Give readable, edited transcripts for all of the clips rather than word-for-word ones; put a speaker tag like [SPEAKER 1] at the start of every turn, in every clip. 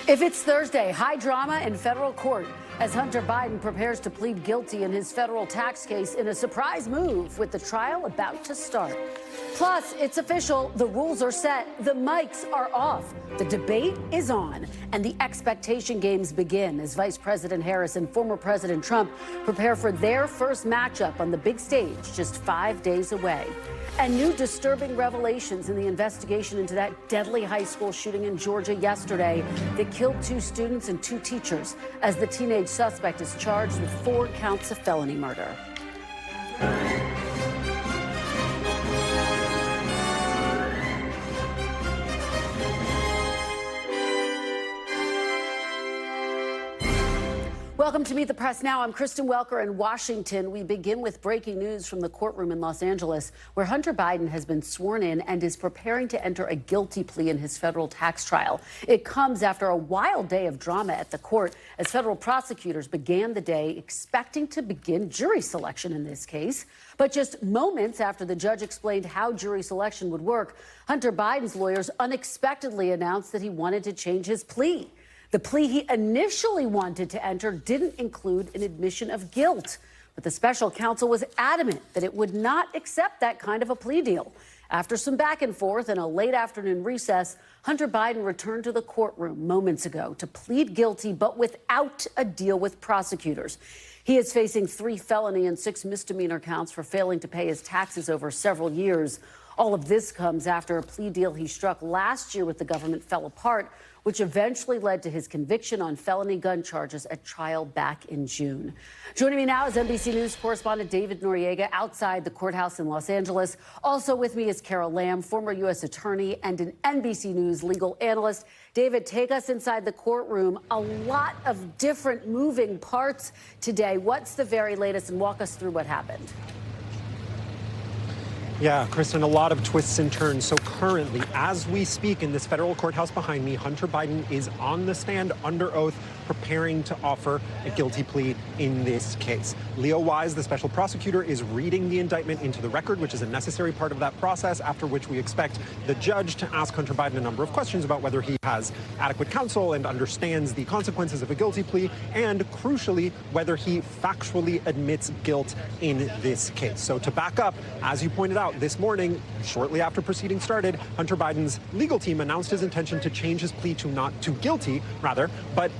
[SPEAKER 1] If it's Thursday, high drama in federal court as Hunter Biden prepares to plead guilty in his federal tax case in a surprise move with the trial about to start. Plus, it's official. The rules are set. The mics are off. The debate is on. And the expectation games begin as Vice President Harris and former President Trump prepare for their first matchup on the big stage just 5 days away. And new disturbing revelations in the investigation into that deadly high school shooting in Georgia yesterday that killed 2 students and 2 teachers, as the teenage suspect is charged with 4 counts of felony murder. Welcome to Meet the Press Now. I'm Kristen Welker in Washington. We begin with breaking news from the courtroom in Los Angeles, where Hunter Biden has been sworn in and is preparing to enter a guilty plea in his federal tax trial. It comes after a wild day of drama at the court as federal prosecutors began the day expecting to begin jury selection in this case. But just moments after the judge explained how jury selection would work, Hunter Biden's lawyers unexpectedly announced that he wanted to change his plea. The plea he initially wanted to enter didn't include an admission of guilt, but the special counsel was adamant that it would not accept that kind of a plea deal. After some back and forth and a late afternoon recess, Hunter Biden returned to the courtroom moments ago to plead guilty, but without a deal with prosecutors. He is facing 3 felony and 6 misdemeanor counts for failing to pay his taxes over several years. All of this comes after a plea deal he struck last year with the government fell apart, which eventually led to his conviction on felony gun charges at trial back in June. Joining me now is NBC News correspondent David Noriega outside the courthouse in Los Angeles. Also with me is Carol Lamb, former U.S. attorney and an NBC News legal analyst. David, take us inside the courtroom. A lot of different moving parts today. What's the very latest, and walk us through what happened?
[SPEAKER 2] Yeah, Kristen, a lot of twists and turns. So currently, as we speak in this federal courthouse behind me, Hunter Biden is on the stand under oath, preparing to offer a guilty plea in this case. Leo Wise, the special prosecutor, is reading the indictment into the record, which is a necessary part of that process, after which we expect the judge to ask Hunter Biden a number of questions about whether he has adequate counsel and understands the consequences of a guilty plea, and crucially, whether he factually admits guilt in this case. So to back up, as you pointed out, this morning, shortly after proceedings started, Hunter Biden's legal team announced his intention to change his plea to guilty, but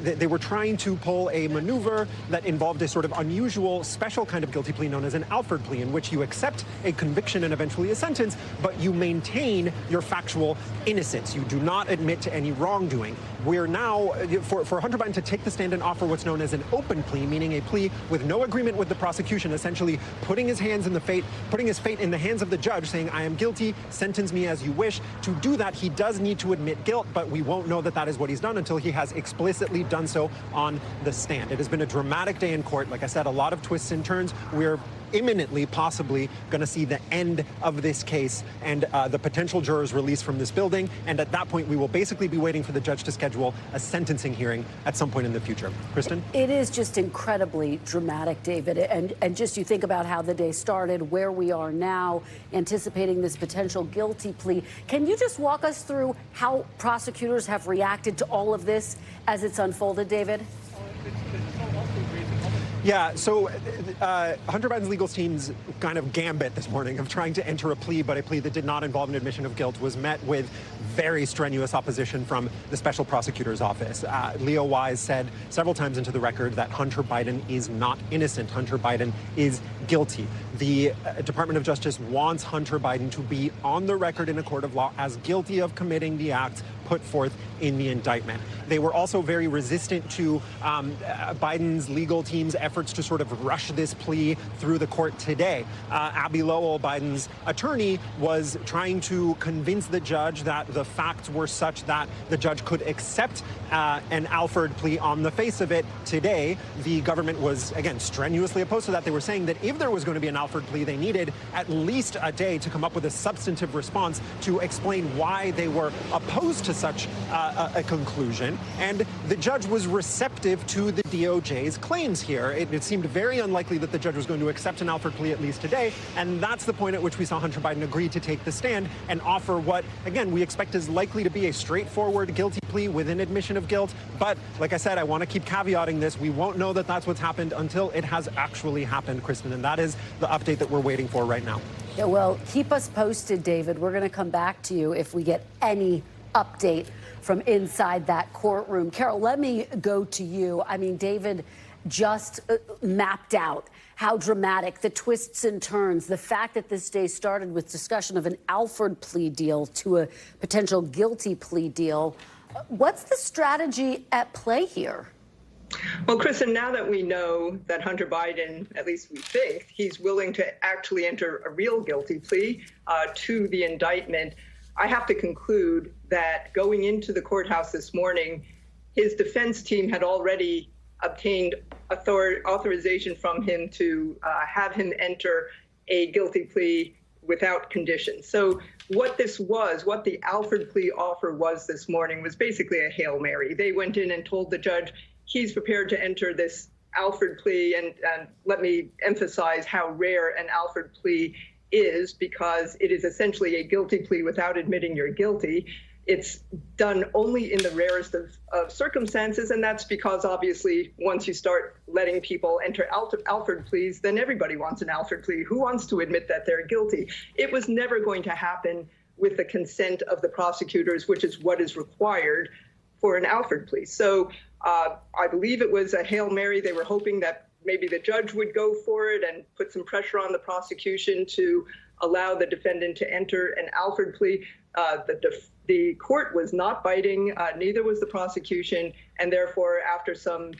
[SPEAKER 2] they were trying to pull a maneuver that involved a sort of unusual, special kind of guilty plea known as an Alford plea, in which you accept a conviction and eventually a sentence, but you maintain your factual innocence. You do not admit to any wrongdoing. We're now, for Hunter Biden to take the stand and offer what's known as an open plea, meaning a plea with no agreement with the prosecution, essentially putting his fate in the hands of the judge, saying, I am guilty, sentence me as you wish. To do that, he does need to admit guilt, but we won't know that that is what he's done until he has explicitly done so on the stand. It has been a dramatic day in court. Like I said, a lot of twists and turns. We're imminently, possibly, going to see the end of this case and the potential jurors released from this building. And at that point, we will basically be waiting for the judge to schedule a sentencing hearing at some point in the future. Kristen?
[SPEAKER 1] It is just incredibly dramatic, David. And just you think about how the day started, where we are now, anticipating this potential guilty plea. Can you just walk us through how prosecutors have reacted to all of this as it's unfolded, David?
[SPEAKER 2] Yeah, so Hunter Biden's legal team's kind of gambit this morning of trying to enter a plea, but a plea that did not involve an admission of guilt, was met with very strenuous opposition from the special prosecutor's office. Leo Wise said several times into the record that Hunter Biden is not innocent. Hunter Biden is guilty. The Department of Justice wants Hunter Biden to be on the record in a court of law as guilty of committing the acts put forth in the indictment. They were also very resistant to Biden's legal team's efforts to sort of rush this plea through the court today. Abby Lowell, Biden's attorney, was trying to convince the judge that the facts were such that the judge could accept an Alford plea on the face of it. Today, the government was, again, strenuously opposed to that. They were saying that if there was going to be an Alford plea, they needed at least a day to come up with a substantive response to explain why they were opposed to such a conclusion. And the judge was receptive to the DOJ's claims here. It seemed very unlikely that the judge was going to accept an Alford plea, at least today. And that's the point at which we saw Hunter Biden agree to take the stand and offer what, again, we expect is likely to be a straightforward guilty plea with an admission of guilt. But like I said, I want to keep caveating this. We won't know that that's what's happened until it has actually happened, Kristen. And that is the update that we're waiting for right now.
[SPEAKER 1] Yeah, well, keep us posted, David. We're going to come back to you if we get any update from inside that courtroom. Carol, let me go to you. I mean, David just mapped out how dramatic the twists and turns, the fact that this day started with discussion of an Alford plea deal to a potential guilty plea deal. What's the strategy at play here?
[SPEAKER 3] Well, Kristen, now that we know that Hunter Biden, at least we think, he's willing to actually enter a real guilty plea to the indictment, I have to conclude that going into the courthouse this morning, his defense team had already obtained authorization from him to have him enter a guilty plea without conditions. So what the Alford plea offer was this morning was basically a Hail Mary. They went in and told the judge he's prepared to enter this Alford plea. And let me emphasize how rare an Alford plea is, because it is essentially a guilty plea without admitting you're guilty. It's done only in the rarest of circumstances, and that's because obviously once you start letting people enter Alford pleas, then everybody wants an Alford plea. Who wants to admit that they're guilty? It was never going to happen with the consent of the prosecutors, which is what is required for an Alford plea. So I believe it was a Hail Mary. They were hoping that maybe the judge would go for it and put some pressure on the prosecution to allow the defendant to enter an Alford plea. The court was not biting, neither was the prosecution, and therefore, after some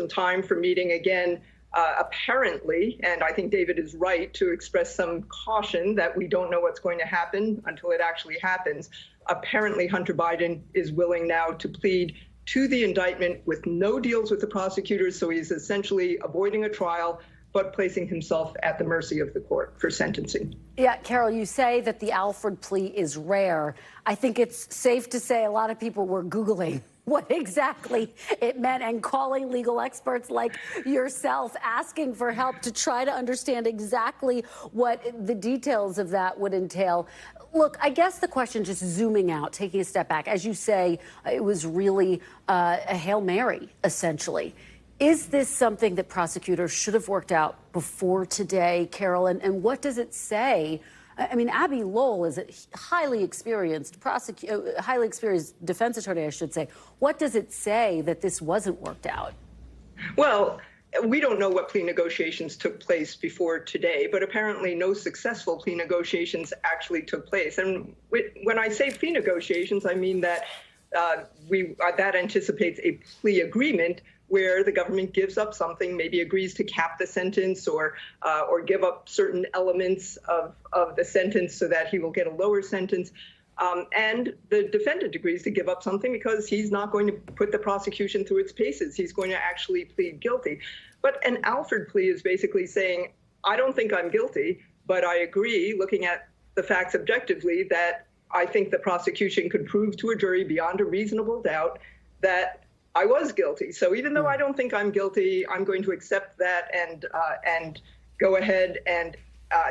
[SPEAKER 3] time for meeting again, apparently, and I think David is right to express some caution that we don't know what's going to happen until it actually happens. Apparently, Hunter Biden is willing now to plead to the indictment with no deals with the prosecutors, so he's essentially avoiding a trial, but placing himself at the mercy of the court for sentencing.
[SPEAKER 1] Yeah, Carol, you say that the Alford plea is rare. I think it's safe to say a lot of people were Googling what exactly it meant and calling legal experts like yourself, asking for help to try to understand exactly what the details of that would entail. Look, I guess the question, just zooming out, taking a step back, as you say, it was really a Hail Mary, essentially. Is this something that prosecutors should have worked out before today, Carol? And what does it say? I mean, Abby Lowell is a highly experienced defense attorney, I should say. What does it say that this wasn't worked out?
[SPEAKER 3] Well, we don't know what plea negotiations took place before today, but apparently no successful plea negotiations actually took place. And when I say plea negotiations, I mean that that anticipates a plea agreement where the government gives up something, maybe agrees to cap the sentence or give up certain elements of the sentence so that he will get a lower sentence. And the defendant agrees to give up something because he's not going to put the prosecution through its paces. He's going to actually plead guilty. But an Alford plea is basically saying, I don't think I'm guilty, but I agree, looking at the facts objectively, that I think the prosecution could prove to a jury beyond a reasonable doubt that I was guilty. So even though I don't think I'm guilty, I'm going to accept that and go ahead and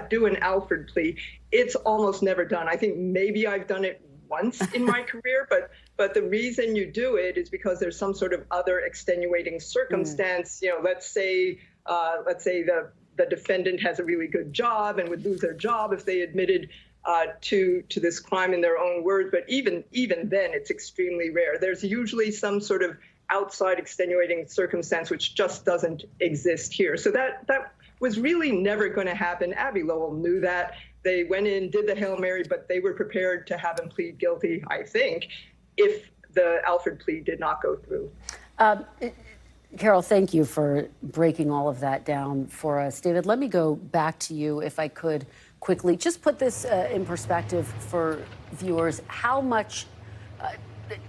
[SPEAKER 3] do an Alford plea. It's almost never done. I think maybe I've done it once in my career, but the reason you do it is because there's some sort of other extenuating circumstance. You know, let's say the defendant has a really good job and would lose their job if they admitted to this crime in their own words. But even then, it's extremely rare. There's usually some sort of outside extenuating circumstance which just doesn't exist here. So that was really never going to happen. Abby Lowell knew that. They went in, did the Hail Mary, but they were prepared to have him plead guilty, I think, if the Alford plea did not go through.
[SPEAKER 1] Carol, thank you for breaking all of that down for us. David, let me go back to you, if I could, quickly. Just put this in perspective for viewers. How much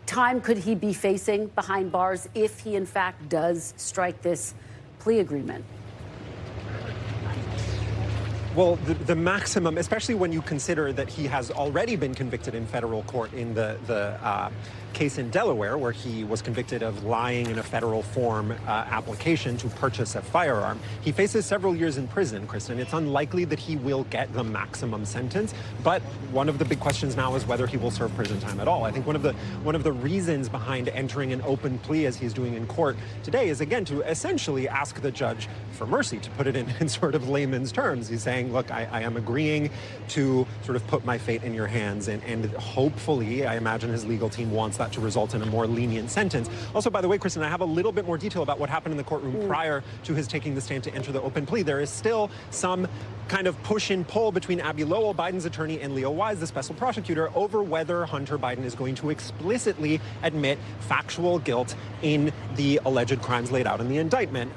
[SPEAKER 1] time could he be facing behind bars if he, in fact, does strike this plea agreement?
[SPEAKER 2] Well, the maximum, especially when you consider that he has already been convicted in federal court in the case in Delaware, where he was convicted of lying in a federal form application to purchase a firearm. He faces several years in prison, Kristen. It's unlikely that he will get the maximum sentence, but one of the big questions now is whether he will serve prison time at all. I think one of the reasons behind entering an open plea, as he's doing in court today, is again to essentially ask the judge for mercy, to put it in sort of layman's terms. He's saying, look, I am agreeing to sort of put my fate in your hands, and hopefully, I imagine his legal team wants that to result in a more lenient sentence. Also, by the way, Kristen, I have a little bit more detail about what happened in the courtroom prior to his taking the stand to enter the open plea. There is still some kind of push and pull between Abby Lowell, Biden's attorney, and Leo Wise, the special prosecutor, over whether Hunter Biden is going to explicitly admit factual guilt in the alleged crimes laid out in the indictment.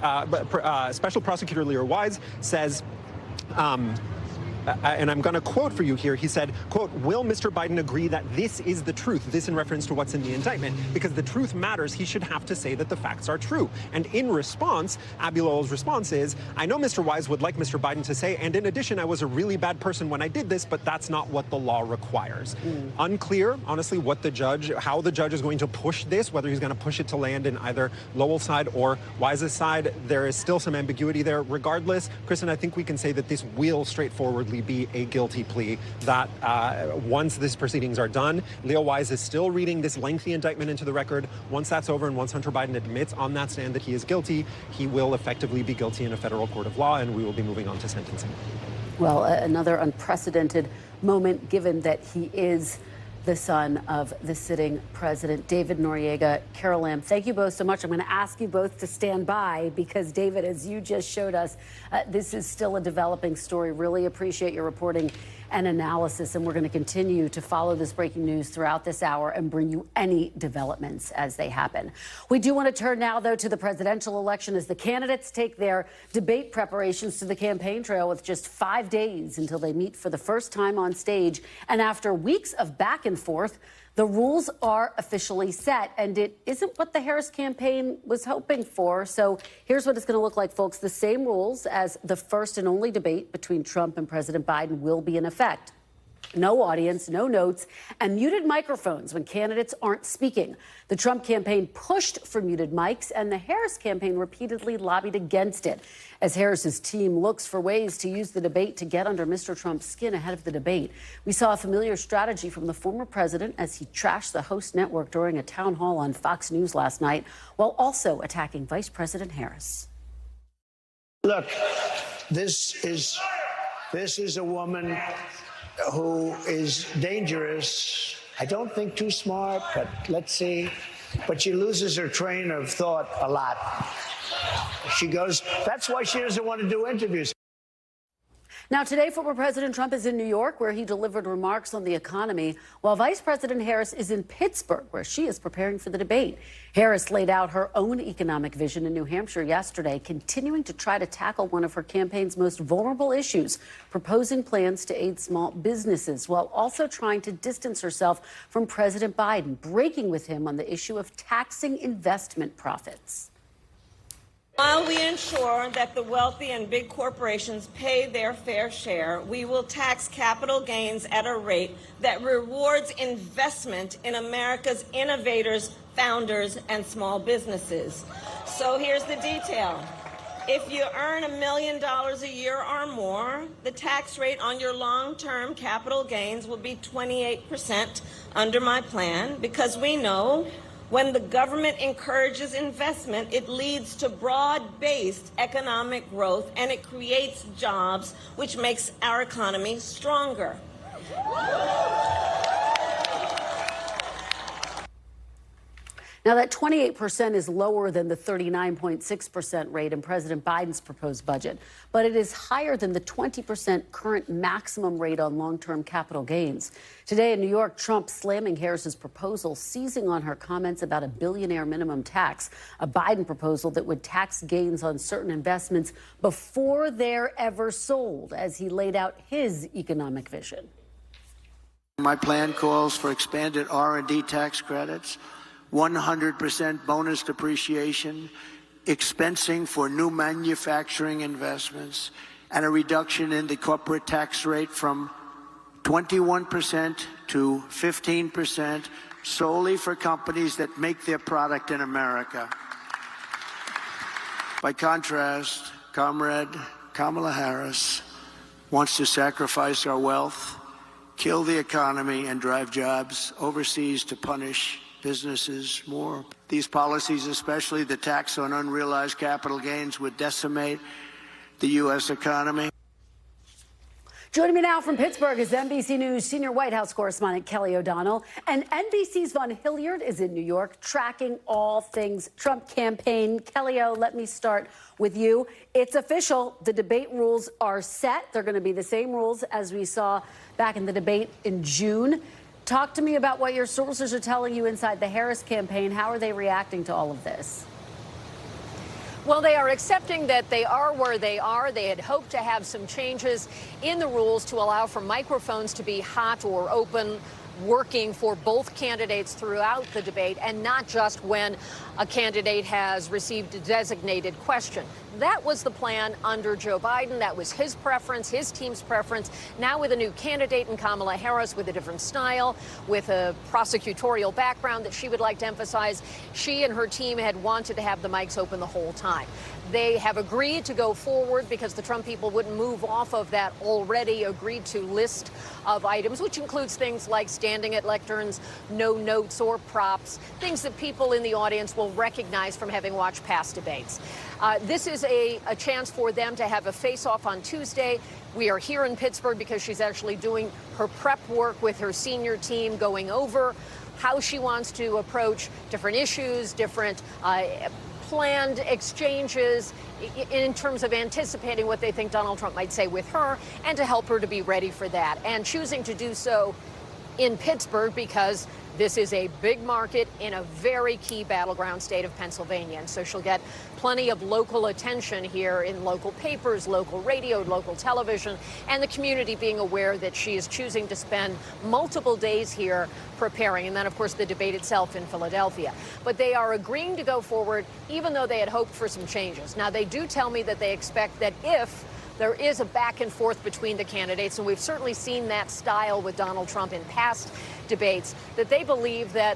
[SPEAKER 2] Special prosecutor Leo Wise says, and I'm going to quote for you here. He said, quote, "Will Mr. Biden agree that this is the truth?" This in reference to what's in the indictment. Because the truth matters, he should have to say that the facts are true. And in response, Abby Lowell's response is, "I know Mr. Wise would like Mr. Biden to say, and in addition, I was a really bad person when I did this, but that's not what the law requires." Unclear, honestly, how the judge is going to push this, whether he's going to push it to land in either Lowell's side or Wise's side. There is still some ambiguity there. Regardless, Kristen, I think we can say that this will straightforwardly be a guilty plea, that once these proceedings are done, Leo Wise is still reading this lengthy indictment into the record. Once that's over and once Hunter Biden admits on that stand that he is guilty, he will effectively be guilty in a federal court of law, and we will be moving on to sentencing.
[SPEAKER 1] Well, another unprecedented moment, given that he is the son of the sitting president. David Noriega, Carol Lamb, thank you both so much. I'm going to ask you both to stand by because, David, as you just showed us, this is still a developing story. Really appreciate your reporting and analysis, and we're going to continue to follow this breaking news throughout this hour and bring you any developments as they happen. We do want to turn now, though, to the presidential election as the candidates take their debate preparations to the campaign trail with just 5 days until they meet for the first time on stage. And after weeks of back and forth, the rules are officially set, and it isn't what the Harris campaign was hoping for. So here's what it's going to look like, folks. The same rules as the first and only debate between Trump and President Biden will be in effect. No audience, no notes, and muted microphones when candidates aren't speaking. The Trump campaign pushed for muted mics, and the Harris campaign repeatedly lobbied against it. As Harris's team looks for ways to use the debate to get under Mr. Trump's skin ahead of the debate, we saw a familiar strategy from the former president as he trashed the host network during a town hall on Fox News last night, while also attacking Vice President Harris.
[SPEAKER 4] Look, this is a woman who is dangerous. I don't think too smart, but let's see. But she loses her train of thought a lot. She goes, that's why she doesn't want to do interviews.
[SPEAKER 1] Now, today, former President Trump is in New York, where he delivered remarks on the economy, while Vice President Harris is in Pittsburgh, where she is preparing for the debate. Harris laid out her own economic vision in New Hampshire yesterday, continuing to try to tackle one of her campaign's most vulnerable issues, proposing plans to aid small businesses, while also trying to distance herself from President Biden, breaking with him on the issue of taxing investment profits.
[SPEAKER 5] While we ensure that the wealthy and big corporations pay their fair share, we will tax capital gains at a rate that rewards investment in America's innovators, founders, and small businesses. So here's the detail. If you earn $1 million a year or more, the tax rate on your long-term capital gains will be 28% under my plan, because we know when the government encourages investment, it leads to broad-based economic growth, and it creates jobs, which makes our economy stronger.
[SPEAKER 1] Now, that 28% is lower than the 39.6% rate in President Biden's proposed budget, but it is higher than the 20% current maximum rate on long-term capital gains. Today in New York, Trump slamming Harris's proposal, seizing on her comments about a billionaire minimum tax, a Biden proposal that would tax gains on certain investments before they're ever sold, as he laid out his economic vision.
[SPEAKER 4] My plan calls for expanded R&D tax credits, 100% bonus depreciation, expensing for new manufacturing investments, and a reduction in the corporate tax rate from 21% to 15% solely for companies that make their product in America. By contrast, Comrade Kamala Harris wants to sacrifice our wealth, kill the economy, and drive jobs overseas to punish businesses more. These policies, especially the tax on unrealized capital gains, would decimate the U.S. economy.
[SPEAKER 1] Joining me now from Pittsburgh is NBC News senior White House correspondent Kelly O'Donnell. And NBC's Vaughn Hilliard is in New York tracking all things Trump campaign. Kelly O, let me start with you. It's official. The debate rules are set. They're going to be the same rules as we saw back in the debate in June. Talk to me about what your sources are telling you inside the Harris campaign. How are they reacting to all of this?
[SPEAKER 6] Well, they are accepting that they are where they are. They had hoped to have some changes in the rules to allow for microphones to be hot or open, working for both candidates throughout the debate, and not just when a candidate has received a designated question. That was the plan under Joe Biden. That was his preference, his team's preference. Now with a new candidate in Kamala Harris with a different style, with a prosecutorial background that she would like to emphasize, she and her team had wanted to have the mics open the whole time. They have agreed to go forward because the Trump people wouldn't move off of that already agreed to list of items, which includes things like standing at lecterns, no notes or props, things that people in the audience will recognize from having watched past debates. This is a chance for them to have a face-off on Tuesday. We are here in Pittsburgh because she's actually doing her prep work with her senior team, going over how she wants to approach different issues, different planned exchanges in terms of anticipating what they think Donald Trump might say with her, and to help her to be ready for that. And choosing to do so in Pittsburgh because this is a big market in a very key battleground state of Pennsylvania. And so she'll get plenty of local attention here in local papers, local radio, local television, and the community being aware that she is choosing to spend multiple days here preparing. And then, of course, the debate itself in Philadelphia. But they are agreeing to go forward, even though they had hoped for some changes. Now, they do tell me that they expect that if there is a back and forth between the candidates, and we've certainly seen that style with Donald Trump in past debates, that they believe that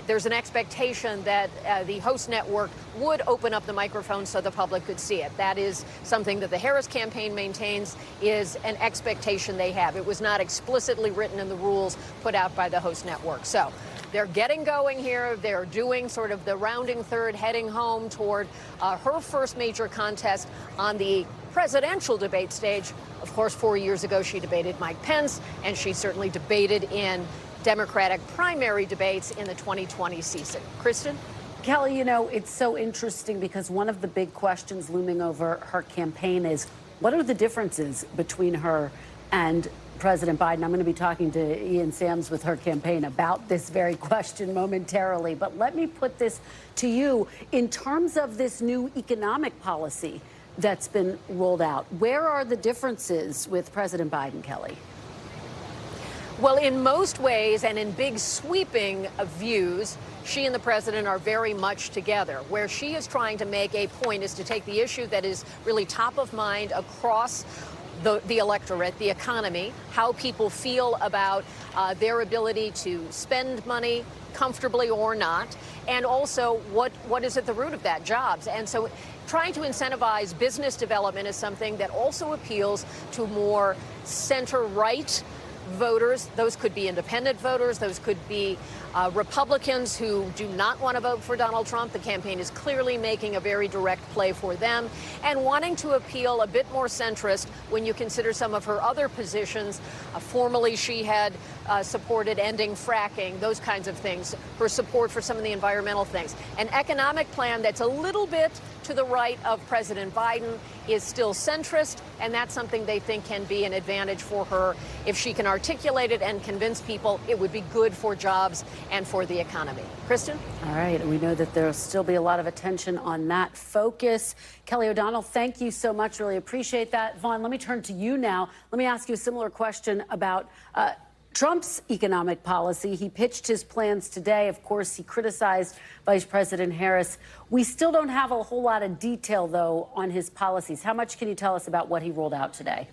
[SPEAKER 6] there's an expectation that the host network would open up the microphone so the public could see it. That is something that the Harris campaign maintains is an expectation they have. It was not explicitly written in the rules put out by the host network. So they're getting going here. They're doing sort of the rounding third, heading home toward her first major contest on the presidential debate stage. Of course, 4 years ago, she debated Mike Pence, and she certainly debated in Democratic primary debates in the 2020 season. Kristen?
[SPEAKER 1] Kelly, you know, it's so interesting because one of the big questions looming over her campaign is what are the differences between her and President Biden? I'm going to be talking to Ian Sams with her campaign about this very question momentarily. But let me put this to you. In terms of this new economic policy that's been rolled out, where are the differences with President Biden, Kelly?
[SPEAKER 6] Well, in most ways and in big sweeping views, she and the president are very much together. Where she is trying to make a point is to take the issue that is really top of mind across the electorate, the economy, how people feel about their ability to spend money comfortably or not, and also what is at the root of that, jobs. And so trying to incentivize business development is something that also appeals to more center-right voters. Those could be independent voters. Those could be Republicans who do not want to vote for Donald Trump. The campaign is clearly making a very direct play for them and wanting to appeal a bit more centrist when you consider some of her other positions. Formerly, she had supported ending fracking, those kinds of things, her support for some of the environmental things. An economic plan that's a little bit to the right of President Biden is still centrist, and that's something they think can be an advantage for her. If she can articulate it and convince people, it would be good for jobs and for the economy. Kristen?
[SPEAKER 1] All right, and we know that there'll still be a lot of attention on that focus. Kelly O'Donnell, thank you so much. Really appreciate that. Vaughn, let me turn to you now. Let me ask you a similar question about Trump's economic policy. He pitched his plans today. Of course, he criticized Vice President Harris. We still don't have a whole lot of detail, though, on his policies. How much can you tell us about what he rolled out today?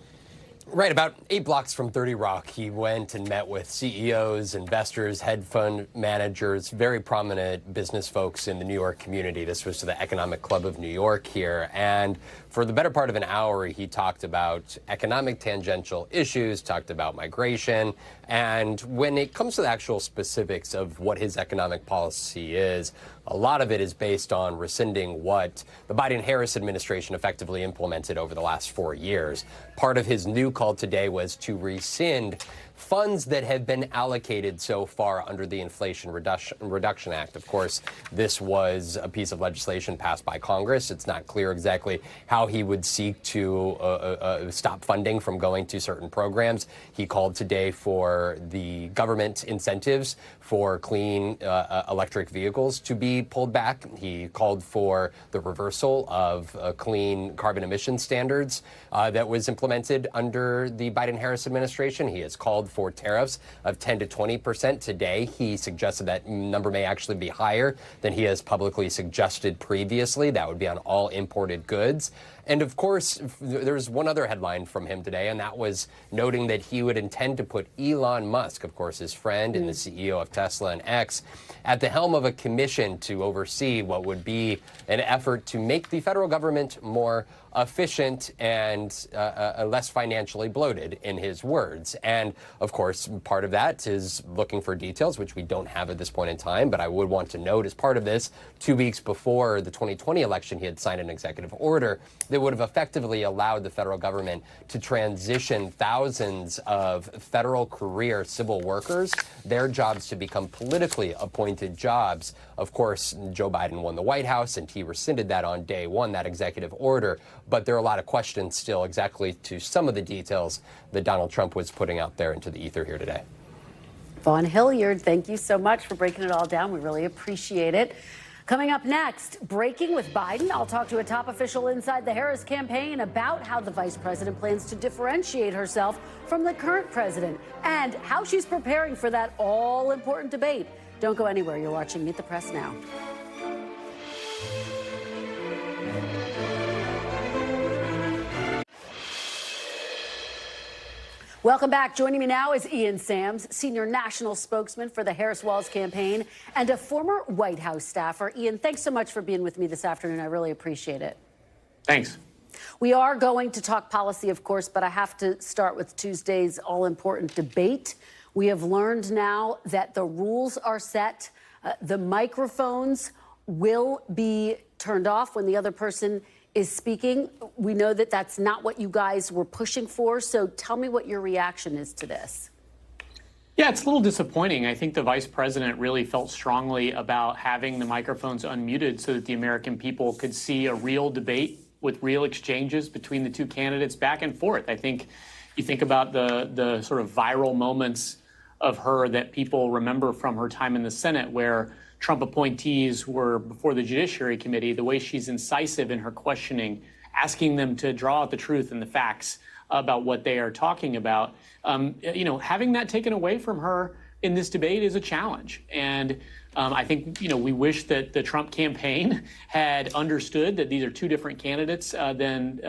[SPEAKER 7] Right, about 8 blocks from 30 Rock, he went and met with CEOs, investors, hedge fund managers, very prominent business folks in the New York community. This was to the Economic Club of New York here. And for the better part of an hour, he talked about economic tangential issues, talked about migration. And when it comes to the actual specifics of what his economic policy is, a lot of it is based on rescinding what the Biden-Harris administration effectively implemented over the last 4 years. Part of his new call today was to rescind funds that have been allocated so far under the Inflation Reduction Act. Of course, this was a piece of legislation passed by Congress. It's not clear exactly how he would seek to stop funding from going to certain programs. He called today for the government incentives for clean electric vehicles to be pulled back. He called for the reversal of clean carbon emission standards that was implemented under the Biden-Harris administration. He has called for tariffs of 10 to 20% today. He suggested that number may actually be higher than he has publicly suggested previously. That would be on all imported goods. And of course, there's one other headline from him today, and that was noting that he would intend to put Elon Musk, of course, his friend and the CEO of Tesla and X, at the helm of a commission to oversee what would be an effort to make the federal government more efficient and less financially bloated, in his words. And of course, part of that is looking for details, which we don't have at this point in time. But I would want to note, as part of this, 2 weeks before the 2020 election, he had signed an executive order that would have effectively allowed the federal government to transition thousands of federal career civil workers, their jobs to become politically appointed jobs. Of course, Joe Biden won the White House, and he rescinded that on day one, that executive order. But there are a lot of questions still exactly to some of the details that Donald Trump was putting out there into the ether here today.
[SPEAKER 1] Vaughn Hilliard, thank you so much for breaking it all down. We really appreciate it. Coming up next, breaking with Biden. I'll talk to a top official inside the Harris campaign about how the vice president plans to differentiate herself from the current president and how she's preparing for that all-important debate. Don't go anywhere. You're watching Meet the Press Now. Welcome back. Joining me now is Ian Sams, senior national spokesman for the Harris-Walz campaign and a former White House staffer. Ian, thanks so much for being with me this afternoon. I really appreciate it.
[SPEAKER 8] Thanks.
[SPEAKER 1] We are going to talk policy, of course, but I have to start with Tuesday's all-important debate. We have learned now that the rules are set. The microphones will be turned off when the other person is speaking. We know that that's not what you guys were pushing for. So tell me what your reaction is to this.
[SPEAKER 8] Yeah, it's a little disappointing. I think the vice president really felt strongly about having the microphones unmuted so that the American people could see a real debate with real exchanges between the two candidates back and forth. I think you think about the sort of viral moments of her that people remember from her time in the Senate, where Trump appointees were before the Judiciary Committee, the way she's incisive in her questioning, asking them to draw out the truth and the facts about what they are talking about. Having that taken away from her in this debate is a challenge. And I think, we wish that the Trump campaign had understood that these are two different candidates than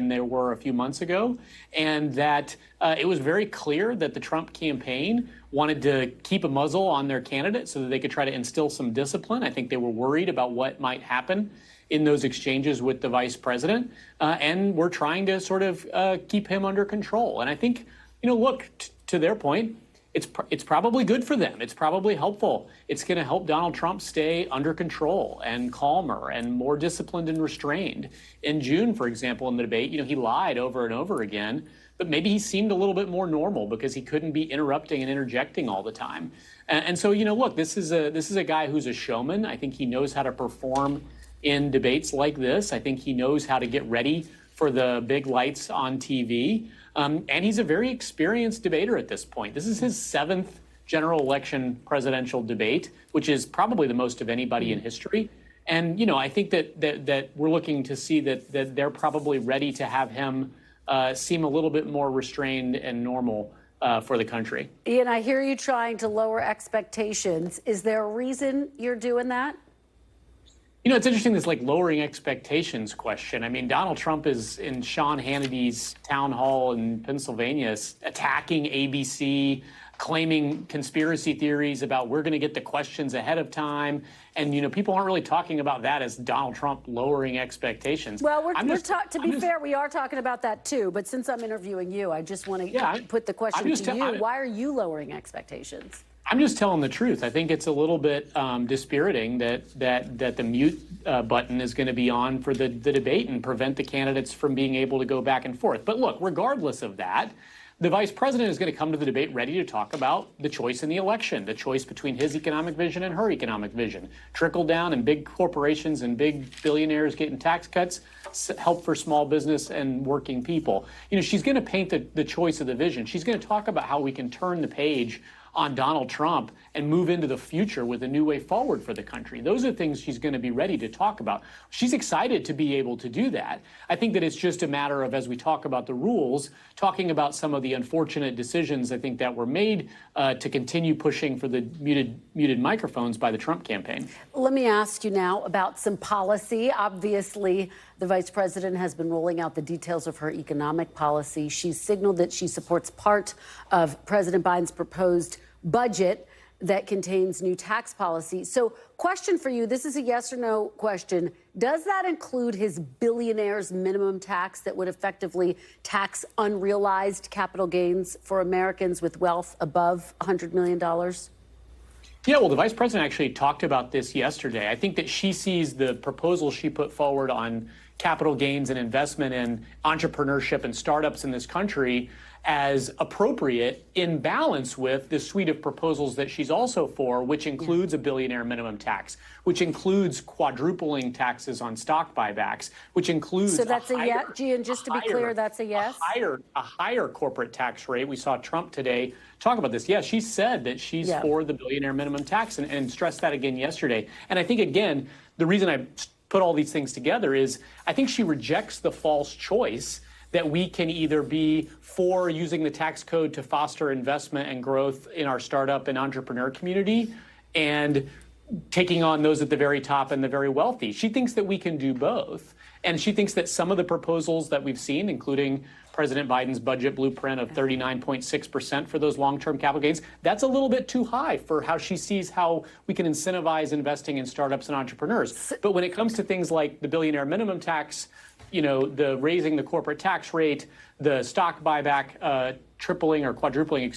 [SPEAKER 8] there were a few months ago, and that it was very clear that the Trump campaign wanted to keep a muzzle on their candidate so that they could try to instill some discipline. I think they were worried about what might happen in those exchanges with the vice president, and we're trying to sort of keep him under control. And I think, look, to their point, it's probably good for them. It's probably helpful. It's going to help Donald Trump stay under control and calmer and more disciplined and restrained. In June, for example, in the debate, he lied over and over again, but maybe he seemed a little bit more normal because he couldn't be interrupting and interjecting all the time. And so, look, this is a guy who's a showman. I think he knows how to perform in debates like this. I think he knows how to get ready for the big lights on TV. And he's a very experienced debater at this point. This is his 7th general election presidential debate, which is probably the most of anybody in history. And, I think that we're looking to see that they're probably ready to have him seem a little bit more restrained and normal for the country.
[SPEAKER 1] Ian, I hear you trying to lower expectations. Is there a reason you're doing that?
[SPEAKER 8] You know, it's interesting, this like lowering expectations question. I mean, Donald Trump is in Sean Hannity's town hall in Pennsylvania attacking ABC, claiming conspiracy theories about we're going to get the questions ahead of time. And, you know, people aren't really talking about that as Donald Trump lowering expectations.
[SPEAKER 1] Well, to be fair, we are talking about that, too. But since I'm interviewing you, I just want to put the question to you. Why are you lowering expectations?
[SPEAKER 8] I'm just telling the truth. I think it's a little bit dispiriting that the mute button is going to be on for the debate and prevent the candidates from being able to go back and forth. But look, regardless of that, the vice president is going to come to the debate ready to talk about the choice in the election, the choice between his economic vision and her economic vision. Trickle down and big corporations and big billionaires getting tax cuts, help for small business and working people. You know, she's going to paint the choice of the vision. She's going to talk about how we can turn the page on Donald Trump and move into the future with a new way forward for the country. Those are things she's going to be ready to talk about. She's excited to be able to do that. I think that it's just a matter of, as we talk about the rules, talking about some of the unfortunate decisions, I think, that were made to continue pushing for the muted microphones by the Trump campaign.
[SPEAKER 1] Let me ask you now about some policy. Obviously, the vice president has been rolling out the details of her economic policy. She's signaled that she supports part of President Biden's proposed budget that contains new tax policy. So, question for you, this is a yes or no question. Does that include his billionaire's minimum tax that would effectively tax unrealized capital gains for Americans with wealth above $100 million?
[SPEAKER 8] Yeah, well, the vice president actually talked about this yesterday. I think that she sees the proposal she put forward on capital gains and investment in entrepreneurship and startups in this country as appropriate in balance with the suite of proposals that she's also for, which includes a billionaire minimum tax, which includes quadrupling taxes on stock buybacks, which includes
[SPEAKER 1] so that's a yes, Gian, just to be clear, that's a yes?
[SPEAKER 8] A higher corporate tax rate. We saw Trump today talk about this. Yeah, she said that she's for the billionaire minimum tax and stressed that again yesterday. And I think, again, the reason I put all these things together is I think she rejects the false choice that we can either be for using the tax code to foster investment and growth in our startup and entrepreneur community and taking on those at the very top and the very wealthy. She thinks that we can do both. And she thinks that some of the proposals that we've seen, including President Biden's budget blueprint of 39.6% for those long-term capital gains, that's a little bit too high for how she sees how we can incentivize investing in startups and entrepreneurs. But when it comes to things like the billionaire minimum tax, you know, the raising the corporate tax rate, the stock buyback tripling or quadrupling,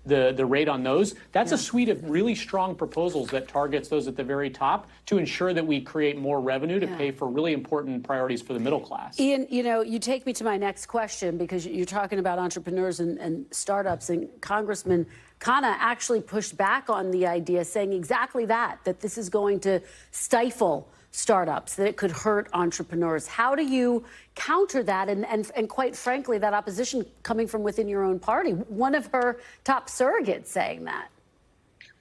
[SPEAKER 8] the rate on those, that's a suite of really strong proposals that targets those at the very top to ensure that we create more revenue to pay for really important priorities for the middle class.
[SPEAKER 1] Ian, you know, you take me to my next question because you're talking about entrepreneurs and startups, and Congressman Khanna actually pushed back on the idea, saying exactly that this is going to stifle startups, that it could hurt entrepreneurs. How do you counter that and quite frankly, that opposition coming from within your own party? One of her top surrogates saying that.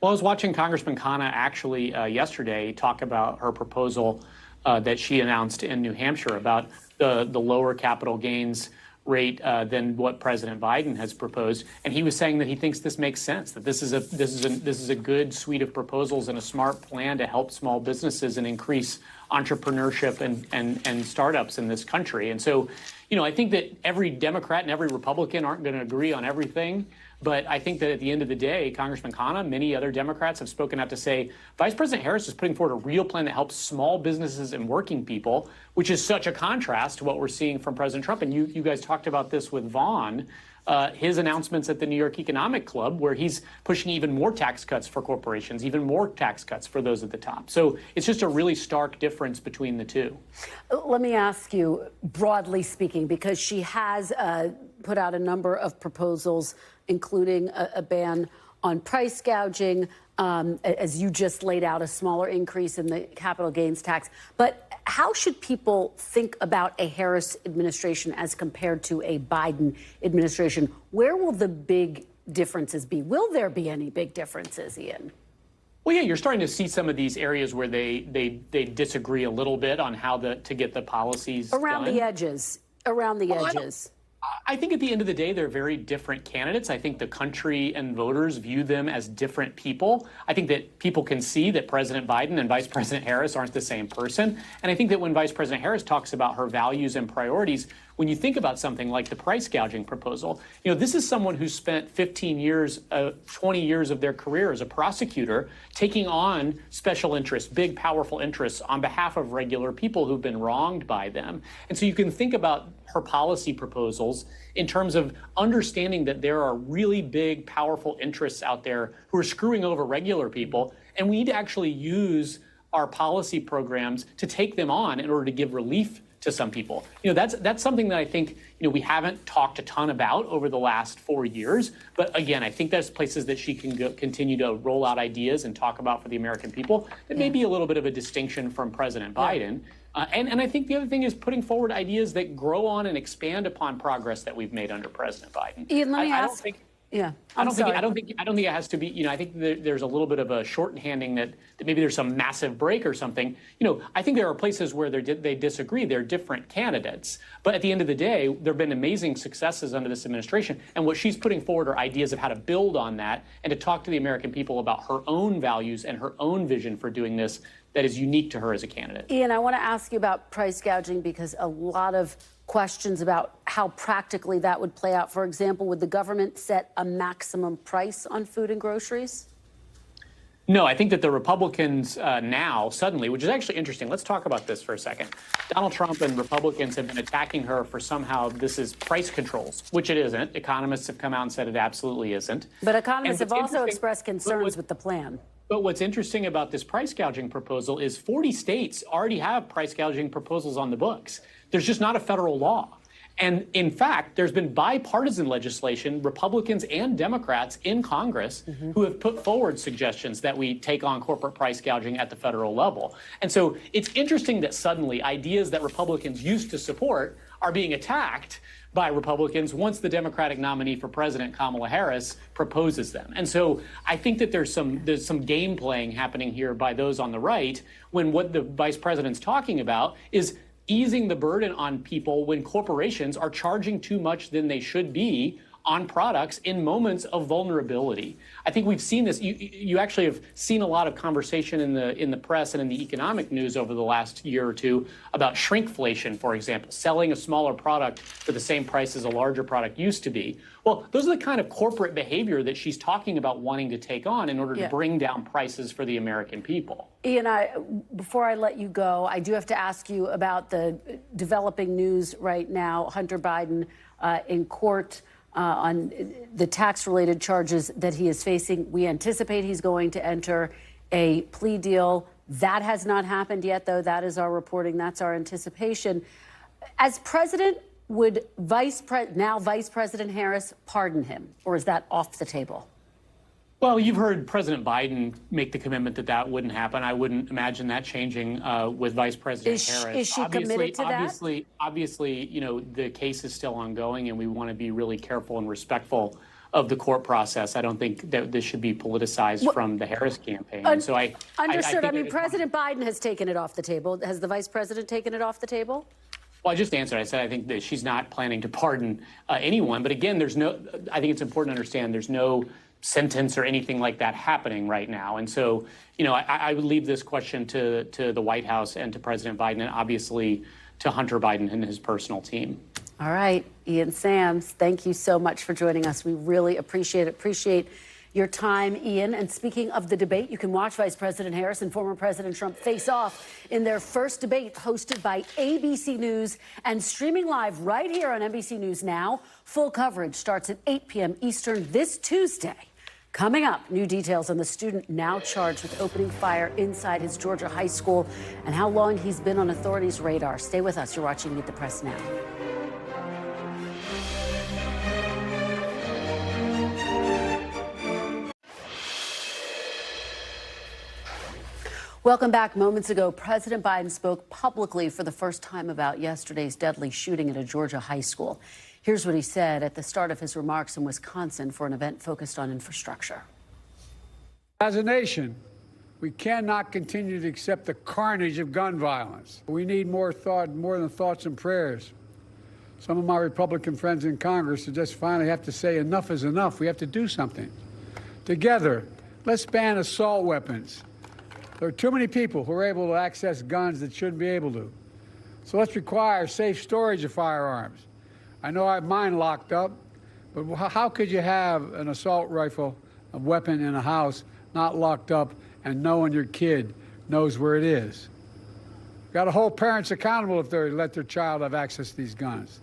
[SPEAKER 8] Well, I was watching Congressman Khanna actually yesterday talk about her proposal that she announced in New Hampshire about the lower capital gains rate than what President Biden has proposed, and he was saying that he thinks this makes sense, that this is a good suite of proposals and a smart plan to help small businesses and increase entrepreneurship and startups in this country. And so, you know, I think that every Democrat and every Republican aren't going to agree on everything. But I think that at the end of the day, Congressman Khanna, many other Democrats have spoken out to say Vice President Harris is putting forward a real plan that helps small businesses and working people, which is such a contrast to what we're seeing from President Trump. And you guys talked about this with Vaughn, his announcements at the New York Economic Club, where he's pushing even more tax cuts for corporations, even more tax cuts for those at the top. So it's just a really stark difference between the two.
[SPEAKER 1] Let me ask you, broadly speaking, because she has put out a number of proposals, including a ban on price gouging, as you just laid out, a smaller increase in the capital gains tax. But how should people think about a Harris administration as compared to a Biden administration? Where will the big differences be? Will there be any big differences, Ian?
[SPEAKER 8] Well, yeah, you're starting to see some of these areas where they disagree a little bit on how to get the policies
[SPEAKER 1] around
[SPEAKER 8] done.
[SPEAKER 1] the edges. Around the edges.
[SPEAKER 8] I think at the end of the day, they're very different candidates. I think the country and voters view them as different people. I think that people can see that President Biden and Vice President Harris aren't the same person. And I think that when Vice President Harris talks about her values and priorities, when you think about something like the price gouging proposal, this is someone who spent 15 years, 20 years of their career as a prosecutor taking on special interests, big, powerful interests on behalf of regular people who've been wronged by them. And so you can think about her policy proposals in terms of understanding that there are really big, powerful interests out there who are screwing over regular people, and we need to actually use our policy programs to take them on in order to give relief to some people. That's something that I think, we haven't talked a ton about over the last 4 years. But again, I think there's places that she can continue to roll out ideas and talk about for the American people. It may be a little bit of a distinction from President Biden. And I think the other thing is putting forward ideas that grow on and expand upon progress that we've made under President Biden.
[SPEAKER 1] Ian, let me ask.
[SPEAKER 8] I don't think it has to be. I think there's a little bit of a shorthanding that maybe there's some massive break or something. I think there are places where they disagree. They're different candidates, but at the end of the day, there have been amazing successes under this administration. And what she's putting forward are ideas of how to build on that and to talk to the American people about her own values and her own vision for doing this that is unique to her as a candidate.
[SPEAKER 1] Ian, I want to ask you about price gouging because a lot of questions about how practically that would play out. For example, would the government set a maximum price on food and groceries?
[SPEAKER 8] No, I think that the Republicans now suddenly, which is actually interesting. Let's talk about this for a second. Donald Trump and Republicans have been attacking her for somehow this is price controls, which it isn't. Economists have come out and said it absolutely isn't.
[SPEAKER 1] But economists have also expressed concerns with the plan.
[SPEAKER 8] But what's interesting about this price gouging proposal is 40 states already have price gouging proposals on the books. There's just not a federal law. And in fact, there's been bipartisan legislation, Republicans and Democrats in Congress who have put forward suggestions that we take on corporate price gouging at the federal level. And so it's interesting that suddenly ideas that Republicans used to support are being attacked by Republicans once the Democratic nominee for president, Kamala Harris, proposes them. And so I think that there's some game playing happening here by those on the right when what the vice president's talking about is easing the burden on people when corporations are charging too much than they should be on products in moments of vulnerability. I think we've seen this. You actually have seen a lot of conversation in the press and in the economic news over the last year or two about shrinkflation, for example, selling a smaller product for the same price as a larger product used to be. Well, those are the kind of corporate behavior that she's talking about wanting to take on in order to bring down prices for the American people.
[SPEAKER 1] Ian, before I let you go, I do have to ask you about the developing news right now. Hunter Biden in court on the tax-related charges that he is facing. We anticipate he's going to enter a plea deal. That has not happened yet, though. That is our reporting. That's our anticipation. As president, would Vice President Harris pardon him, or is that off the table?
[SPEAKER 8] Well, you've heard President Biden make the commitment that that wouldn't happen. I wouldn't imagine that changing with Vice President Harris.
[SPEAKER 1] Is she committed to that?
[SPEAKER 8] Obviously, the case is still ongoing, and we want to be really careful and respectful of the court process. I don't think that this should be politicized from the Harris campaign. So
[SPEAKER 1] understood. I mean, President Biden has taken it off the table. Has the vice president taken it off the table?
[SPEAKER 8] Well, I just answered. I said I think that she's not planning to pardon anyone. But again, I think it's important to understand there's no sentence or anything like that happening right now. And so, I would leave this question to the White House and to President Biden and obviously to Hunter Biden and his personal team.
[SPEAKER 1] All right. Ian Sams, thank you so much for joining us. We really appreciate your time, Ian. And speaking of the debate, you can watch Vice President Harris and former President Trump face off in their first debate hosted by ABC News and streaming live right here on NBC News Now. Full coverage starts at 8 p.m. Eastern this Tuesday. Coming up, new details on the student now charged with opening fire inside his Georgia high school and how long he's been on authorities' radar. Stay with us. You're watching Meet the Press Now. Welcome back. Moments ago, President Biden spoke publicly for the first time about yesterday's deadly shooting at a Georgia high school. Here's what he said at the start of his remarks in Wisconsin for an event focused on infrastructure.
[SPEAKER 9] As a nation, we cannot continue to accept the carnage of gun violence. We need more than thoughts and prayers. some of my Republican friends in Congress who just finally have to say enough is enough. We have to do something. Together, let's ban assault weapons. There are too many people who are able to access guns that shouldn't be able to. So let's require safe storage of firearms. I know I have mine locked up, but how could you have an assault rifle, a weapon in a house, not locked up, and knowing your kid knows where it is? Got to hold parents accountable if they let their child have access to these guns.